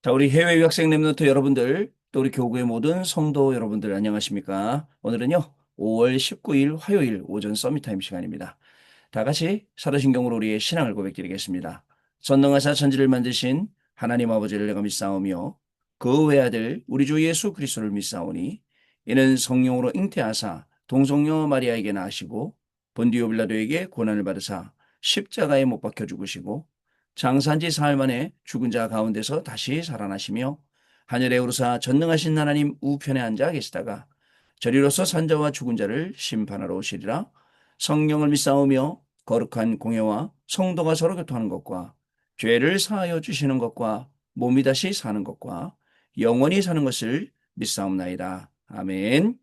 자, 우리 해외 유학생 랩노트 여러분들, 또 우리 교구의 모든 성도 여러분들 안녕하십니까? 오늘은요, 5월 19일 화요일 오전 서밋타임 시간입니다. 다 같이 사도신경으로 우리의 신앙을 고백드리겠습니다. 전능하사 천지를 만드신 하나님 아버지를 내가 믿사오며 그 외아들 우리 주 예수 그리스도를 믿사오니 이는 성령으로 잉태하사 동성녀 마리아에게 낳으시고 본디오 빌라도에게 고난을 받으사 십자가에 못 박혀 죽으시고 장사한 지 사흘 만에 죽은 자 가운데서 다시 살아나시며 하늘에 오르사 전능하신 하나님 우편에 앉아 계시다가 저리로서 산자와 죽은 자를 심판하러 오시리라. 성령을 믿사오며 거룩한 공예와 성도가 서로 교통하는 것과 죄를 사하여 주시는 것과 몸이 다시 사는 것과 영원히 사는 것을 믿사옵나이다. 아멘.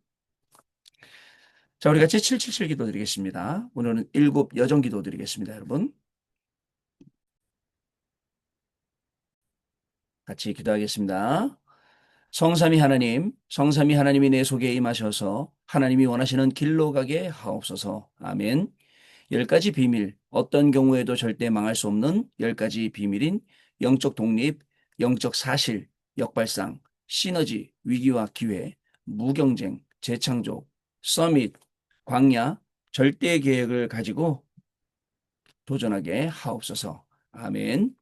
자, 우리 같이 777 기도 드리겠습니다. 오늘은 일곱 여정 기도 드리겠습니다, 여러분. 같이 기도하겠습니다. 성삼위 하나님, 성삼위 하나님이 내 속에 임하셔서 하나님이 원하시는 길로 가게 하옵소서. 아멘. 열 가지 비밀, 어떤 경우에도 절대 망할 수 없는 열 가지 비밀인 영적 독립, 영적 사실, 역발상, 시너지, 위기와 기회, 무경쟁, 재창조, 서밋, 광야, 절대 계획을 가지고 도전하게 하옵소서. 아멘.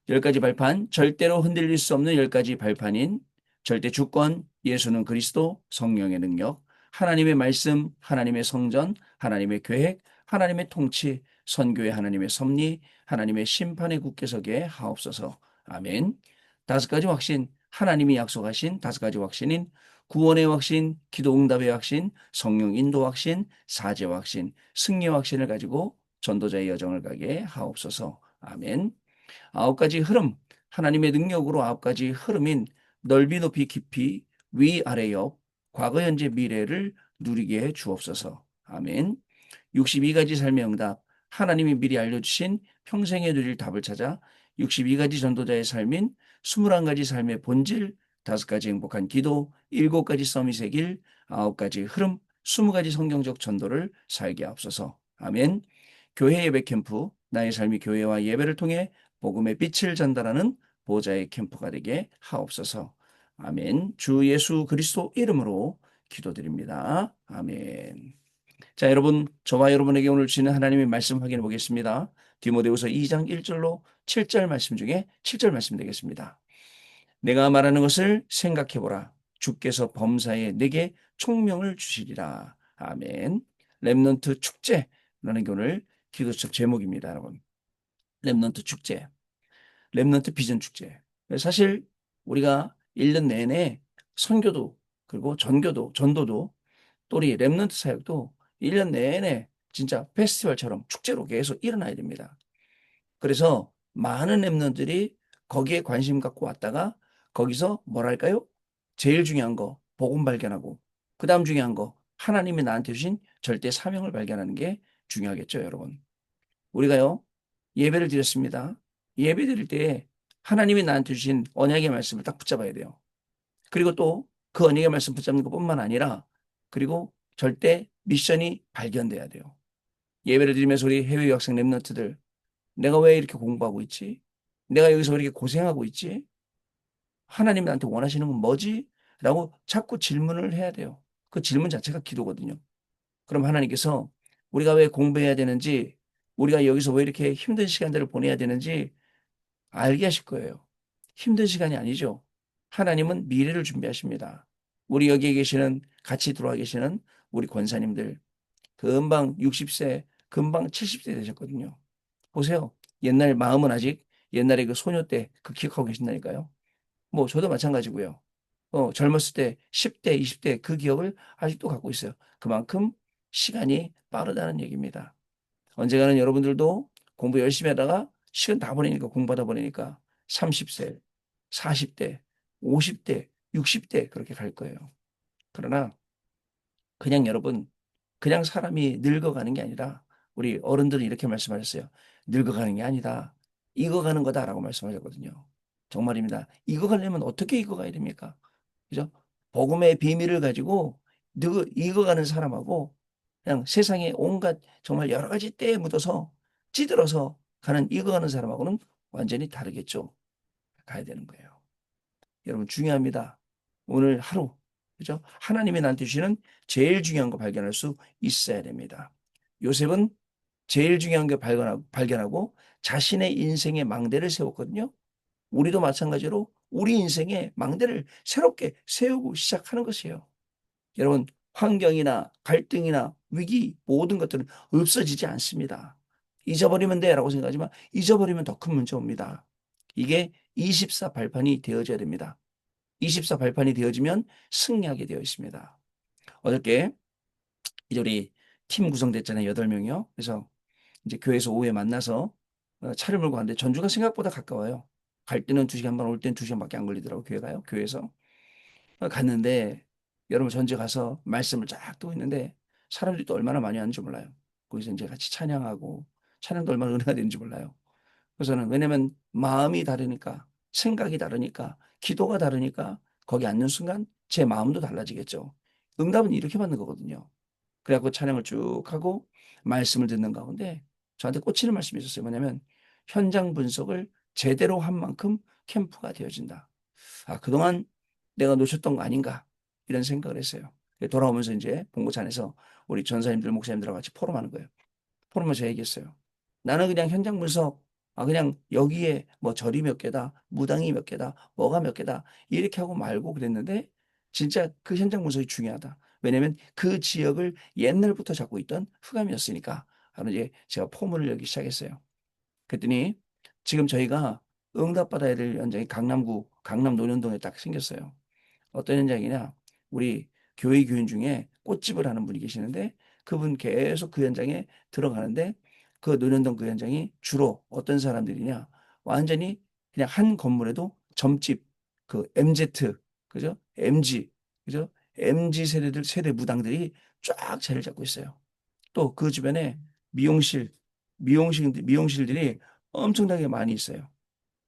열 가지 발판, 절대로 흔들릴 수 없는 열 가지 발판인 절대 주권, 예수는 그리스도, 성령의 능력, 하나님의 말씀, 하나님의 성전, 하나님의 계획, 하나님의 통치, 선교의 하나님의 섭리, 하나님의 심판의 굳게 서게 하옵소서. 아멘. 다섯 가지 확신, 하나님이 약속하신 다섯 가지 확신인 구원의 확신, 기도 응답의 확신, 성령 인도 확신, 사제 확신, 승리 확신을 가지고 전도자의 여정을 가게 하옵소서. 아멘. 아홉 가지 흐름, 하나님의 능력으로 아홉 가지 흐름인 넓이, 높이, 깊이, 위, 아래, 옆, 과거, 현재, 미래를 누리게 해 주옵소서. 아멘. 62가지 삶의 응답, 하나님이 미리 알려주신 평생에 누릴 답을 찾아 62가지 전도자의 삶인 21가지 삶의 본질, 5가지 행복한 기도, 7가지 서밋의 길, 9가지 흐름, 20가지 성경적 전도를 살게 하옵소서. 아멘. 교회 예배 캠프, 나의 삶이 교회와 예배를 통해 복음의 빛을 전달하는 보좌의 캠프가 되게 하옵소서. 아멘. 주 예수 그리스도 이름으로 기도드립니다. 아멘. 자, 여러분, 저와 여러분에게 오늘 주시는 하나님의 말씀 확인해 보겠습니다. 디모데후서 2장 1절로 7절 말씀 중에 7절 말씀 되겠습니다. 내가 말하는 것을 생각해 보라. 주께서 범사에 내게 총명을 주시리라. 아멘. 렘넌트 축제라는 게 오늘 기도책 제목입니다, 여러분. 렘넌트 축제. 렘넌트 비전 축제. 사실 우리가 1년 내내 선교도 그리고 전교도 전도도 또 우리 렘넌트 사역도 1년 내내 진짜 페스티벌처럼 축제로 계속 일어나야 됩니다. 그래서 많은 렘넌트들이 거기에 관심 갖고 왔다가 거기서 뭐랄까요? 제일 중요한 거 복음 발견하고 그 다음 중요한 거 하나님이 나한테 주신 절대 사명을 발견하는 게 중요하겠죠, 여러분. 우리가요 예배를 드렸습니다. 예배 드릴 때 하나님이 나한테 주신 언약의 말씀을 딱 붙잡아야 돼요. 그리고 또 그 언약의 말씀 붙잡는 것뿐만 아니라 그리고 절대 미션이 발견돼야 돼요. 예배를 드리면서 우리 해외 유학생 랩런트들 내가 왜 이렇게 공부하고 있지? 내가 여기서 왜 이렇게 고생하고 있지? 하나님이 나한테 원하시는 건 뭐지? 라고 자꾸 질문을 해야 돼요. 그 질문 자체가 기도거든요. 그럼 하나님께서 우리가 왜 공부해야 되는지 우리가 여기서 왜 이렇게 힘든 시간들을 보내야 되는지 알게 하실 거예요. 힘든 시간이 아니죠. 하나님은 미래를 준비하십니다. 우리 여기에 계시는 같이 들어와 계시는 우리 권사님들 금방 60세, 금방 70세 되셨거든요. 보세요. 옛날 마음은 아직 옛날에 그 소녀 때 그 기억하고 계신다니까요. 뭐 저도 마찬가지고요. 젊었을 때 10대, 20대 그 기억을 아직도 갖고 있어요. 그만큼 시간이 빠르다는 얘기입니다. 언젠가는 여러분들도 공부 열심히 하다가 시간 다 보내니까 공부하다 보내니까 30세, 40대, 50대, 60대 그렇게 갈 거예요. 그러나 그냥 여러분 그냥 사람이 늙어가는 게 아니라 우리 어른들은 이렇게 말씀하셨어요. 늙어가는 게 아니다. 익어가는 거다라고 말씀하셨거든요. 정말입니다. 익어가려면 어떻게 익어가야 됩니까? 그죠? 복음의 비밀을 가지고 익어가는 사람하고 그냥 세상에 온갖 정말 여러 가지 때에 묻어서 찌들어서 가는 익어가는 사람하고는 완전히 다르겠죠. 가야 되는 거예요. 여러분 중요합니다. 오늘 하루, 그죠? 하나님이 나한테 주시는 제일 중요한 거 발견할 수 있어야 됩니다. 요셉은 제일 중요한 게 발견하고 자신의 인생의 망대를 세웠거든요. 우리도 마찬가지로 우리 인생의 망대를 새롭게 세우고 시작하는 것이에요. 여러분, 환경이나 갈등이나 위기 모든 것들은 없어지지 않습니다. 잊어버리면 돼라고 생각하지만 잊어버리면 더 큰 문제 옵니다. 이게 24 발판이 되어져야 됩니다. 24 발판이 되어지면 승리하게 되어 있습니다. 어저께 이제 우리 팀 구성됐잖아요. 8명이요. 그래서 이제 교회에서 오후에 만나서 차를 몰고 갔는데 전주가 생각보다 가까워요. 갈 때는 2시간 반, 올 때는 2시간밖에 안 걸리더라고요. 교회가요. 교회에서. 갔는데 여러분 전주 가서 말씀을 쫙 듣고 있는데 사람들이 또 얼마나 많이 왔는지 몰라요. 거기서 이제 같이 찬양하고 찬양도 얼마나 은혜가 되는지 몰라요. 그래서는 왜냐면 마음이 다르니까 생각이 다르니까 기도가 다르니까 거기 앉는 순간 제 마음도 달라지겠죠. 응답은 이렇게 받는 거거든요. 그래갖고 찬양을 쭉 하고 말씀을 듣는 가운데 저한테 꽂히는 말씀이 있었어요. 뭐냐면 현장 분석을 제대로 한 만큼 캠프가 되어진다. 아, 그동안 내가 놓쳤던 거 아닌가 이런 생각을 했어요. 돌아오면서 이제 본고차 안에서 우리 전사님들 목사님들하고 같이 포럼하는 거예요. 포럼에서 얘기했어요. 나는 그냥 현장 분석, 그냥 여기에 뭐 절이 몇 개다, 무당이 몇 개다, 뭐가 몇 개다 이렇게 하고 말고 그랬는데 진짜 그 현장 분석이 중요하다. 왜냐면 그 지역을 옛날부터 잡고 있던 흑암이었으니까. 바로 이제 제가 포문을 열기 시작했어요. 그랬더니 지금 저희가 응답받아야 될 현장이 강남구 강남 논현동에 딱 생겼어요. 어떤 현장이냐? 우리 교회 교인 중에 꽃집을 하는 분이 계시는데 그분 계속 그 현장에 들어가는데 그 논현동 그 현장이 주로 어떤 사람들이냐? 완전히 그냥 한 건물에도 점집 그 MZ 그죠? MG 그죠? MG 세대 무당들이 쫙 자리를 잡고 있어요. 또 그 주변에 미용실 미용실들이 엄청나게 많이 있어요.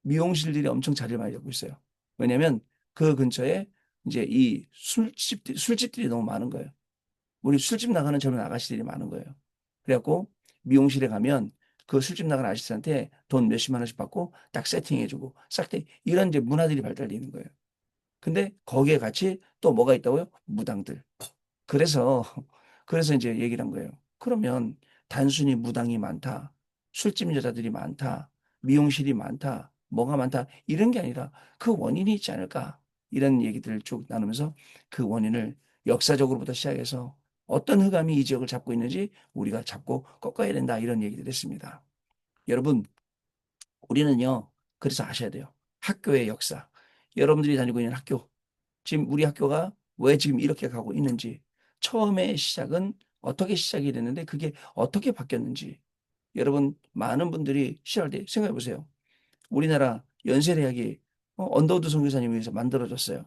미용실들이 엄청 자리를 많이 잡고 있어요. 왜냐하면 그 근처에 이제 이 술집들이 너무 많은 거예요. 우리 술집 나가는 젊은 아가씨들이 많은 거예요. 그래갖고 미용실에 가면 그 술집 나가는 아저씨한테 돈 몇십만 원씩 받고 딱 세팅해주고 싹 이런 이제 문화들이 발달되는 거예요. 근데 거기에 같이 또 뭐가 있다고요? 무당들. 그래서 그래서 이제 얘기를 한 거예요. 그러면 단순히 무당이 많다, 술집 여자들이 많다, 미용실이 많다, 뭐가 많다 이런 게 아니라 그 원인이 있지 않을까 이런 얘기들을 쭉 나누면서 그 원인을 역사적으로부터 시작해서 어떤 흑암이 이 지역을 잡고 있는지 우리가 잡고 꺾어야 된다 이런 얘기를 했습니다. 여러분 우리는요 그래서 아셔야 돼요. 학교의 역사, 여러분들이 다니고 있는 학교 지금 우리 학교가 왜 지금 이렇게 가고 있는지, 처음의 시작은 어떻게 시작이 됐는데 그게 어떻게 바뀌었는지, 여러분 많은 분들이 시작할 때 생각해 보세요. 우리나라 연세대학이 언더우드 선교사님을 위해서 만들어졌어요.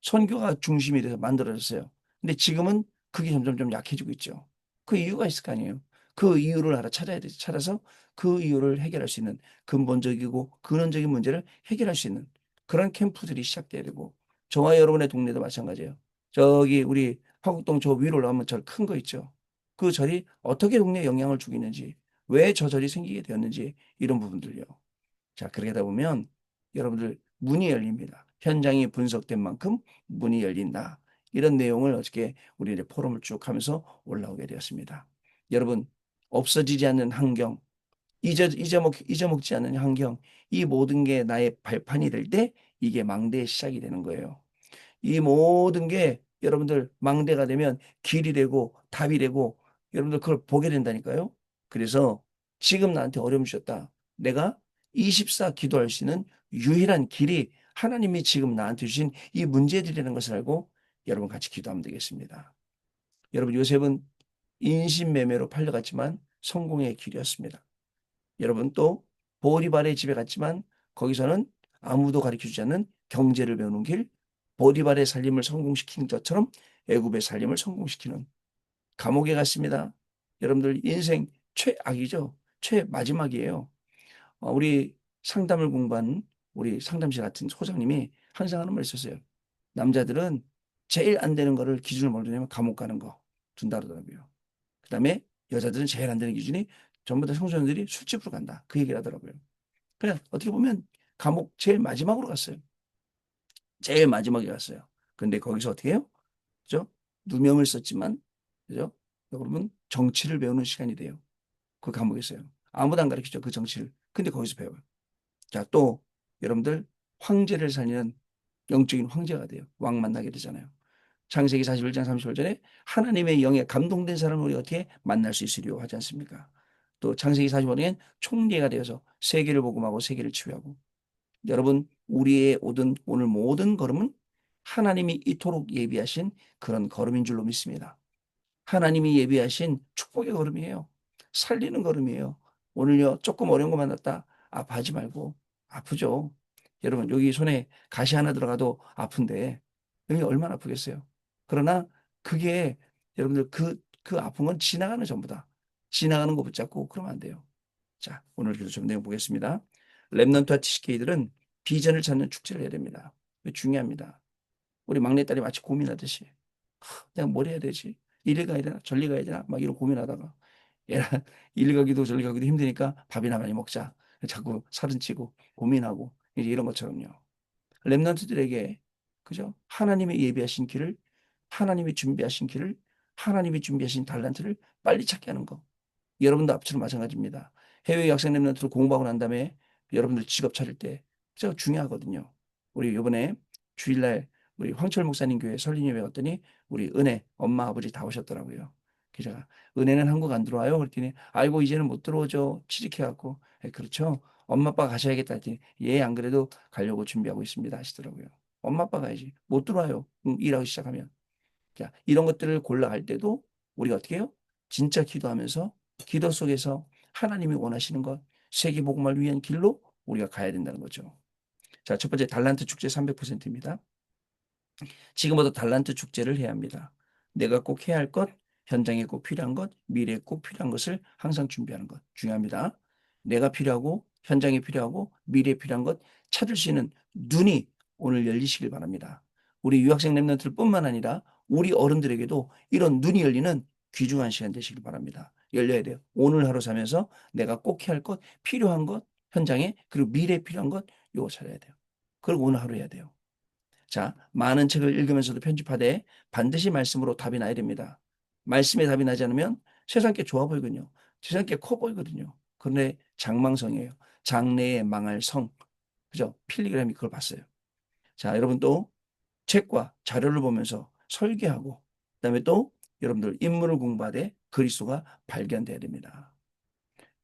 선교가 중심이 돼서 만들어졌어요. 근데 지금은 그게 점점 좀 약해지고 있죠. 그 이유가 있을 거 아니에요. 그 이유를 찾아야 되지. 찾아서 그 이유를 해결할 수 있는 근본적이고 근원적인 문제를 해결할 수 있는 그런 캠프들이 시작돼야 되고 저와 여러분의 동네도 마찬가지예요. 저기 우리 화곡동 저 위로 올라가면 절 큰 거 있죠. 그 절이 어떻게 동네에 영향을 주고 있는지 왜 저 절이 생기게 되었는지 이런 부분들요. 자, 그렇게 하다 보면 여러분들 문이 열립니다. 현장이 분석된 만큼 문이 열린다. 이런 내용을 어저께 우리 이제 포럼을 쭉 하면서 올라오게 되었습니다. 여러분, 없어지지 않는 환경, 잊어먹지 않는 환경, 이 모든 게 나의 발판이 될 때 이게 망대의 시작이 되는 거예요. 이 모든 게 여러분들 망대가 되면 길이 되고 답이 되고 여러분들 그걸 보게 된다니까요. 그래서 지금 나한테 어려움 주셨다. 내가 24 기도할 수 있는 유일한 길이 하나님이 지금 나한테 주신 이 문제들이라는 것을 알고 여러분 같이 기도하면 되겠습니다. 여러분 요셉은 인신매매로 팔려갔지만 성공의 길이었습니다. 여러분 또 보디발의 집에 갔지만 거기서는 아무도 가르쳐주지 않는 경제를 배우는 길, 보디발의 살림을 성공시킨 것처럼 애굽의 살림을 성공시키는 감옥에 갔습니다. 여러분들 인생 최악이죠. 최마지막이에요. 우리 상담을 공부한 우리 상담실 같은 소장님이 항상 하는 말 있었어요. 남자들은 제일 안 되는 거를 기준을 뭘로 내면 감옥 가는 거 둔다 그러더라고요. 그다음에 여자들은 제일 안 되는 기준이 전부 다 청소년들이 술집으로 간다. 그 얘기를 하더라고요. 그냥 어떻게 보면 감옥 제일 마지막으로 갔어요. 제일 마지막에 갔어요. 근데 거기서 어떻게 해요? 그죠? 누명을 썼지만, 그죠? 여러분, 정치를 배우는 시간이 돼요. 그 과목에서요. 아무도 안 가르치죠. 그 정치를. 근데 거기서 배워요. 자, 또 여러분들 황제를 살리는 영적인 황제가 돼요. 왕 만나게 되잖아요. 창세기 41장 30절에 하나님의 영에 감동된 사람을 우리 어떻게 만날 수 있으리요 하지 않습니까? 또 창세기 45장엔 총리가 되어서 세계를 복음하고 세계를 치유하고 여러분 우리의 오늘 모든 걸음은 하나님이 이토록 예비하신 그런 걸음인 줄로 믿습니다. 하나님이 예비하신 축복의 걸음이에요. 살리는 걸음이에요. 오늘요 조금 어려운 거 만났다 아파하지 말고 아프죠. 여러분 여기 손에 가시 하나 들어가도 아픈데 여기 얼마나 아프겠어요. 그러나 그게 여러분들 그 아픈 건 지나가는 전부다. 지나가는 거 붙잡고 그러면 안 돼요. 자 오늘 그래서 좀 내용 보겠습니다. 랩넌트와 TCK들은 비전을 찾는 축제를 해야 됩니다. 중요합니다. 우리 막내딸이 마치 고민하듯이 내가 뭘 해야 되지? 이리 가야 되나? 저리 가야 되나? 막 이런 고민하다가 얘랑 이리 가기도 저리 가기도 힘드니까 밥이나 많이 먹자. 자꾸 살은 찌고 고민하고 이제 이런 것처럼요. 렘넌트들에게 그죠? 하나님의 예비하신 길을 하나님이 준비하신 길을 하나님이 준비하신 달란트를 빨리 찾게 하는 거. 여러분도 앞처럼 마찬가지입니다. 해외 학생 랩런트로 공부하고 난 다음에 여러분들 직업 차릴 때 진짜 중요하거든요. 우리 이번에 주일날 우리 황철 목사님 교회 설립예배 갔더니 우리 은혜 엄마 아버지 다 오셨더라고요. 그래서 제가 은혜는 한국 안 들어와요? 그랬더니 아이고 이제는 못 들어오죠. 취직해갖고 그렇죠. 엄마 아빠 가셔야겠다 했더니 예 안 그래도 가려고 준비하고 있습니다 하시더라고요. 엄마 아빠 가야지 못 들어와요. 일하기 시작하면. 자, 이런 것들을 골라갈 때도 우리가 어떻게 해요? 진짜 기도하면서 기도 속에서 하나님이 원하시는 것, 세계복음을 위한 길로 우리가 가야 된다는 거죠. 자, 첫 번째 달란트 축제 300%입니다. 지금부터 달란트 축제를 해야 합니다. 내가 꼭 해야 할 것, 현장에 꼭 필요한 것, 미래에 꼭 필요한 것을 항상 준비하는 것 중요합니다. 내가 필요하고 현장에 필요하고 미래에 필요한 것 찾을 수 있는 눈이 오늘 열리시길 바랍니다. 우리 유학생 랩런트들 뿐만 아니라 우리 어른들에게도 이런 눈이 열리는 귀중한 시간 되시길 바랍니다. 열려야 돼요. 오늘 하루 살면서 내가 꼭 해야 할 것, 필요한 것, 현장에 그리고 미래에 필요한 것 요거 찾아야 돼요. 그리고 오늘 하루 해야 돼요. 자, 많은 책을 읽으면서도 편집하되 반드시 말씀으로 답이 나야 됩니다. 말씀에 답이 나지 않으면 세상 게 좋아 보이거든요. 세상 게 커 보이거든요. 그런데 장망성이에요. 장래에 망할 성. 그죠? 필리그램이 그걸 봤어요. 자, 여러분 또 책과 자료를 보면서 설계하고 그다음에 또 여러분들 인문을 공부하되 그리스도가 발견돼야 됩니다.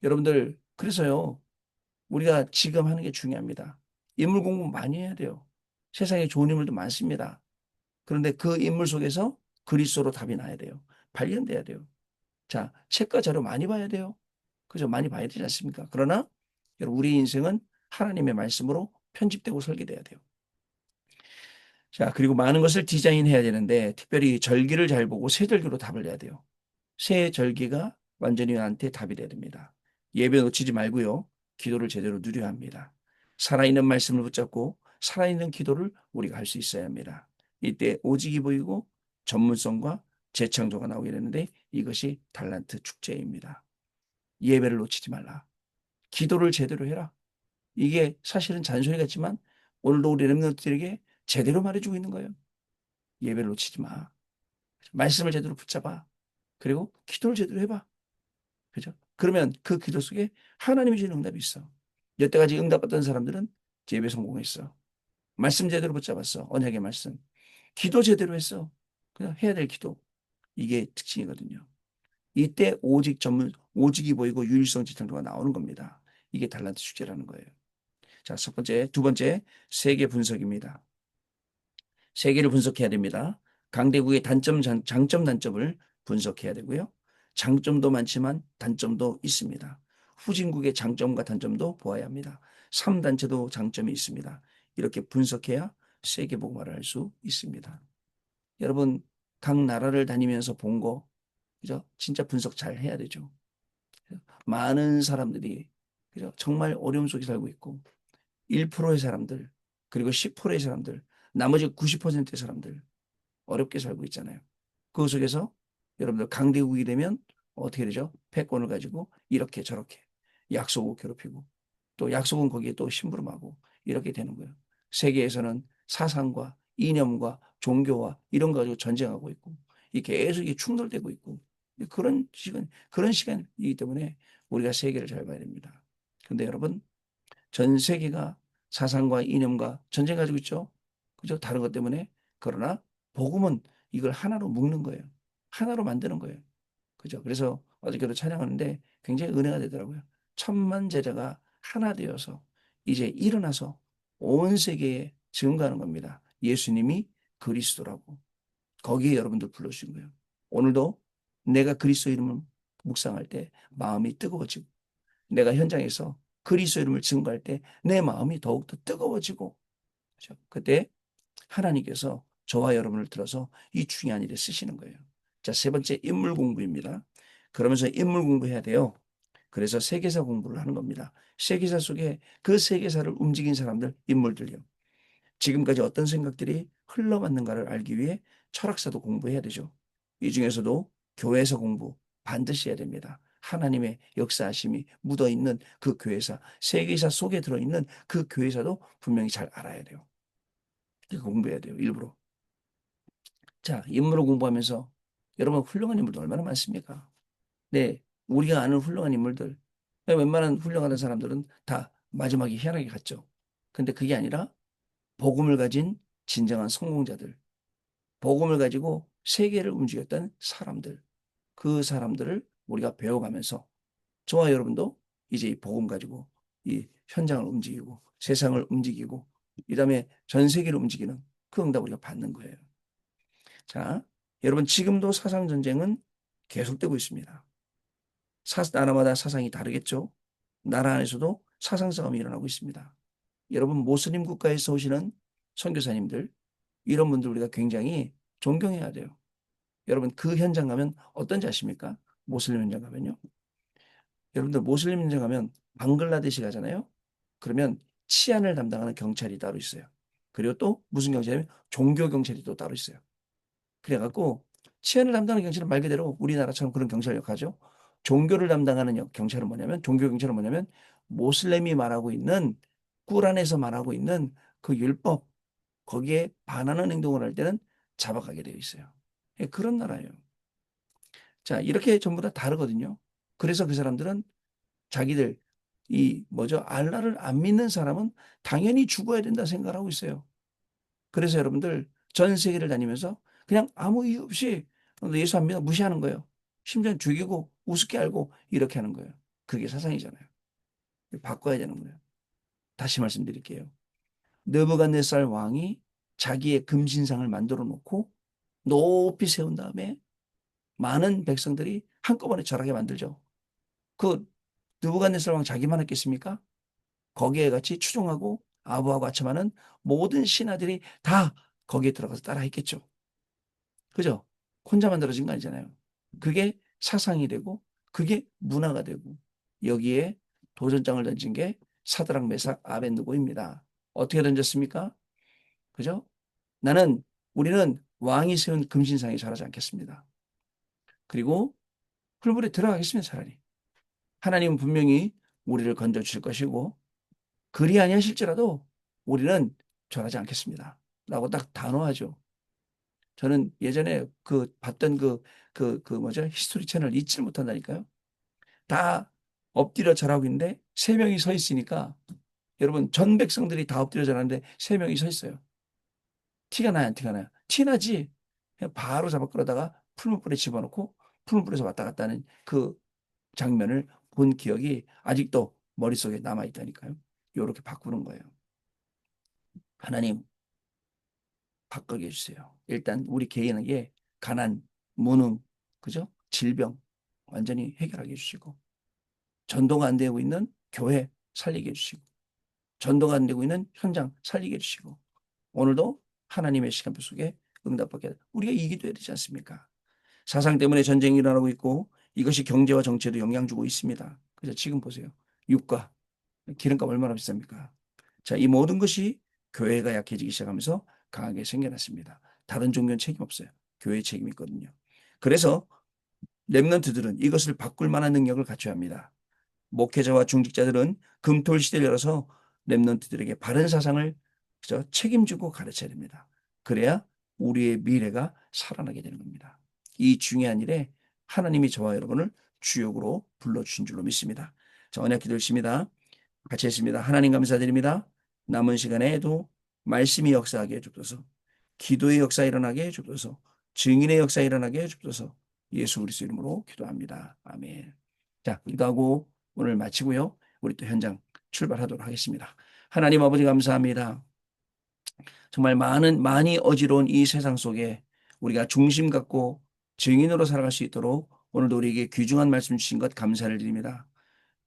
여러분들 그래서요. 우리가 지금 하는 게 중요합니다. 인물 공부 많이 해야 돼요. 세상에 좋은 인물도 많습니다. 그런데 그 인물 속에서 그리스도로 답이 나야 돼요. 발견돼야 돼요. 자, 책과 자료 많이 봐야 돼요. 그죠? 많이 봐야 되지 않습니까? 그러나 여러분 우리 인생은 하나님의 말씀으로 편집되고 설계돼야 돼요. 자, 그리고 많은 것을 디자인해야 되는데 특별히 절기를 잘 보고 새 절기로 답을 내야 돼요. 새 절기가 완전히 나한테 답이 돼야 됩니다. 예배 놓치지 말고요. 기도를 제대로 누려야 합니다. 살아있는 말씀을 붙잡고 살아있는 기도를 우리가 할 수 있어야 합니다. 이때 오직이 보이고 전문성과 재창조가 나오게 되는데 이것이 달란트 축제입니다. 예배를 놓치지 말라. 기도를 제대로 해라. 이게 사실은 잔소리 같지만 오늘도 우리 렘넌트들에게 제대로 말해주고 있는 거예요. 예배를 놓치지 마. 말씀을 제대로 붙잡아. 그리고 기도를 제대로 해봐. 그죠? 그러면 그 기도 속에 하나님이 주는 응답이 있어. 여태까지 응답받던 사람들은 예배 성공했어. 말씀 제대로 붙잡았어. 언약의 말씀. 기도 제대로 했어. 그냥 해야 될 기도. 이게 특징이거든요. 이때 오직이 보이고 유일성 지탱도가 나오는 겁니다. 이게 달란트 축제라는 거예요. 자, 두 번째, 세계 분석입니다. 세계를 분석해야 됩니다. 강대국의 장점, 단점을 분석해야 되고요. 장점도 많지만 단점도 있습니다. 후진국의 장점과 단점도 보아야 합니다. 3단체도 장점이 있습니다. 이렇게 분석해야 세계 복음화를 할 수 있습니다. 여러분, 각 나라를 다니면서 본 거, 그죠? 진짜 분석 잘 해야 되죠. 많은 사람들이, 그죠? 정말 어려움 속에 살고 있고, 1%의 사람들, 그리고 10%의 사람들, 나머지 90%의 사람들, 어렵게 살고 있잖아요. 그 속에서 여러분들 강대국이 되면 어떻게 되죠? 패권을 가지고 이렇게 저렇게 약속을 괴롭히고 또 약속은 거기에 또 심부름하고 이렇게 되는 거예요. 세계에서는 사상과 이념과 종교와 이런 거 가지고 전쟁하고 있고 이 계속 이게 충돌되고 있고 그런 시간이기 때문에 우리가 세계를 잘 봐야 됩니다. 근데 여러분 전 세계가 사상과 이념과 전쟁 가지고 있죠. 그죠? 다른 것 때문에. 그러나 복음은 이걸 하나로 묶는 거예요. 하나로 만드는 거예요. 그죠? 그래서 어저께도 찬양하는데 굉장히 은혜가 되더라고요. 천만 제자가 하나 되어서 이제 일어나서 온 세계에 증거하는 겁니다. 예수님이 그리스도라고. 거기에 여러분들 불러주신 거예요. 오늘도 내가 그리스도 이름을 묵상할 때 마음이 뜨거워지고 내가 현장에서 그리스도 이름을 증거할 때 내 마음이 더욱더 뜨거워지고 그렇죠? 그때 하나님께서 저와 여러분을 들어서 이 중요한 일에 쓰시는 거예요. 자, 세 번째 인물 공부입니다. 그러면서 인물 공부해야 돼요. 그래서 세계사 공부를 하는 겁니다. 세계사 속에 그 세계사를 움직인 사람들, 인물들요. 지금까지 어떤 생각들이 흘러갔는가를 알기 위해 철학사도 공부해야 되죠. 이 중에서도 교회에서 공부 반드시 해야 됩니다. 하나님의 역사하심이 묻어있는 그 교회사, 세계사 속에 들어있는 그 교회사도 분명히 잘 알아야 돼요. 공부해야 돼요. 일부러. 자, 인물을 공부하면서 여러분 훌륭한 인물도 얼마나 많습니까? 네, 우리가 아는 훌륭한 인물들, 웬만한 훌륭한 사람들은 다 마지막에 희한하게 갔죠. 근데 그게 아니라 복음을 가진 진정한 성공자들, 복음을 가지고 세계를 움직였던 사람들, 그 사람들을 우리가 배워가면서 저와 여러분도 이제 이 복음 가지고 이 현장을 움직이고 세상을 움직이고 그다음에 전 세계를 움직이는 그 응답 우리가 받는 거예요. 자, 여러분 지금도 사상 전쟁은 계속되고 있습니다. 나라마다 사상이 다르겠죠. 나라 안에서도 사상 싸움이 일어나고 있습니다. 여러분 모슬림 국가에서 오시는 선교사님들 이런 분들 우리가 굉장히 존경해야 돼요. 여러분 그 현장 가면 어떤지 아십니까? 모슬림 현장 가면요. 여러분들 모슬림 현장 가면 방글라데시 가잖아요. 그러면 치안을 담당하는 경찰이 따로 있어요. 그리고 또 무슨 경찰이면 종교 경찰이 또 따로 있어요. 그래갖고 치안을 담당하는 경찰은 말 그대로 우리나라처럼 그런 경찰 역하죠. 종교를 담당하는 경찰은 뭐냐면 종교 경찰은 뭐냐면 모슬렘이 말하고 있는 꾸란에서 말하고 있는 그 율법 거기에 반하는 행동을 할 때는 잡아가게 되어 있어요. 예, 그런 나라예요. 자, 이렇게 전부 다 다르거든요. 그래서 그 사람들은 자기들 이 뭐죠? 알라를 안 믿는 사람은 당연히 죽어야 된다 생각을 하고 있어요. 그래서 여러분들 전 세계를 다니면서 그냥 아무 이유 없이 예수 안 믿어 무시하는 거예요. 심지어 죽이고 우습게 알고 이렇게 하는 거예요. 그게 사상이잖아요. 바꿔야 되는 거예요. 다시 말씀드릴게요. 느부갓네살 왕이 자기의 금신상을 만들어 놓고 높이 세운 다음에 많은 백성들이 한꺼번에 절하게 만들죠. 그 느부갓네살 왕 자기만 했겠습니까? 거기에 같이 추종하고 아부하고 아첨하는 모든 신하들이 다 거기에 들어가서 따라 했겠죠. 그죠? 혼자 만들어진 거 아니잖아요. 그게 사상이 되고 그게 문화가 되고 여기에 도전장을 던진 게 사드락 메삭 아벤느고입니다. 어떻게 던졌습니까? 그죠? 우리는 왕이 세운 금신상에 절하지 않겠습니다. 그리고 풀물에 들어가겠습니다, 차라리. 하나님은 분명히 우리를 건져 주실 것이고 그리 아니하실지라도 우리는 절하지 않겠습니다. 라고 딱 단호하죠. 저는 예전에 그 봤던 뭐죠? 히스토리 채널 잊지를 못한다니까요. 다 엎드려 절하고 있는데 세 명이 서 있으니까 여러분 전 백성들이 다 엎드려 절하는데 세 명이 서 있어요. 티가 나요, 안 티가 나요? 티 나지? 그냥 바로 잡아 끌어다가 풀무불에 집어넣고 풀무불에서 왔다 갔다 하는 그 장면을 본 기억이 아직도 머릿속에 남아있다니까요. 요렇게 바꾸는 거예요. 하나님 바꾸게 해주세요. 일단 우리 개인에게 가난, 무능, 그죠? 질병 완전히 해결하게 해주시고 전도가 안 되고 있는 교회 살리게 해주시고 전도가 안 되고 있는 현장 살리게 해주시고 오늘도 하나님의 시간표 속에 응답받게 우리가 이기도 해야 되지 않습니까? 사상 때문에 전쟁이 일어나고 있고 이것이 경제와 정치에도 영향 주고 있습니다. 그래서 지금 보세요. 유가, 기름값 얼마나 비쌉니까? 자, 이 모든 것이 교회가 약해지기 시작하면서 강하게 생겨났습니다. 다른 종교는 책임 없어요. 교회의 책임이 있거든요. 그래서 렘넌트들은 이것을 바꿀 만한 능력을 갖춰야 합니다. 목회자와 중직자들은 금토일 시대를 열어서 렘넌트들에게 바른 사상을 그죠? 책임지고 가르쳐야 됩니다. 그래야 우리의 미래가 살아나게 되는 겁니다. 이 중요한 일에 하나님이 저와 여러분을 주역으로 불러주신 줄로 믿습니다. 자, 언약 기도했습니다. 같이 했습니다. 하나님 감사드립니다. 남은 시간에도 말씀이 역사하게 해주옵소서. 기도의 역사 일어나게 해주옵소서. 증인의 역사 일어나게 해주옵소서. 예수 그리스도 이름으로 기도합니다. 아멘. 자, 기도하고 오늘 마치고요. 우리 또 현장 출발하도록 하겠습니다. 하나님 아버지 감사합니다. 정말 많이 어지러운 이 세상 속에 우리가 중심 갖고 증인으로 살아갈 수 있도록 오늘도 우리에게 귀중한 말씀 주신 것 감사를 드립니다.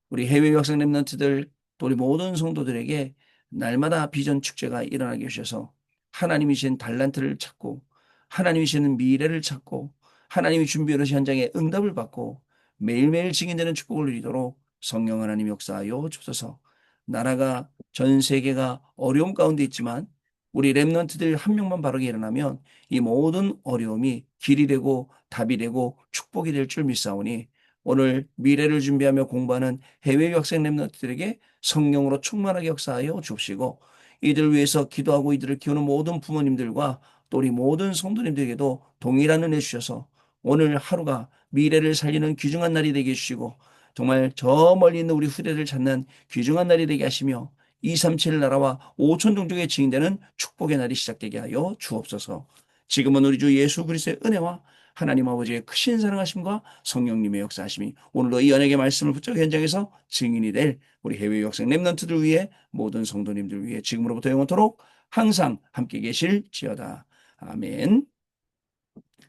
우리 해외 학생 랩런트들 또 우리 모든 성도들에게 날마다 비전 축제가 일어나게 하셔서 하나님이신 달란트를 찾고 하나님이신 미래를 찾고 하나님이 준비해 놓으신 현장에 응답을 받고 매일매일 증인되는 축복을 누리도록 성령 하나님 역사하여 주소서. 나라가 전 세계가 어려움 가운데 있지만 우리 랩런트들 한 명만 바르게 일어나면 이 모든 어려움이 길이 되고 답이 되고 축복이 될 줄 믿사오니 오늘 미래를 준비하며 공부하는 해외 유학생 랩런트들에게 성령으로 충만하게 역사하여 주옵시고 이들을 위해서 기도하고 이들을 키우는 모든 부모님들과 또 우리 모든 성도님들에게도 동일한 은혜 주셔서 오늘 하루가 미래를 살리는 귀중한 날이 되게 해주시고 정말 저 멀리 있는 우리 후대를 찾는 귀중한 날이 되게 하시며 237 나라와 5천 종족의 증인되는 축복의 날이 시작되게 하여 주옵소서. 지금은 우리 주 예수 그리스도의 은혜와 하나님 아버지의 크신 사랑하심과 성령님의 역사하심이 오늘도 이 연예계 말씀을 붙잡고 현장에서 증인이 될 우리 해외 유학생 랩런트들 위해 모든 성도님들 위해 지금으로부터 영원토록 항상 함께 계실지어다. 아멘.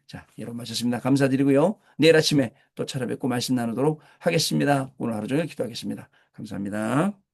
자, 여러분 마쳤습니다. 감사드리고요. 내일 아침에 또 찾아뵙고 말씀 나누도록 하겠습니다. 오늘 하루 종일 기도하겠습니다. 감사합니다.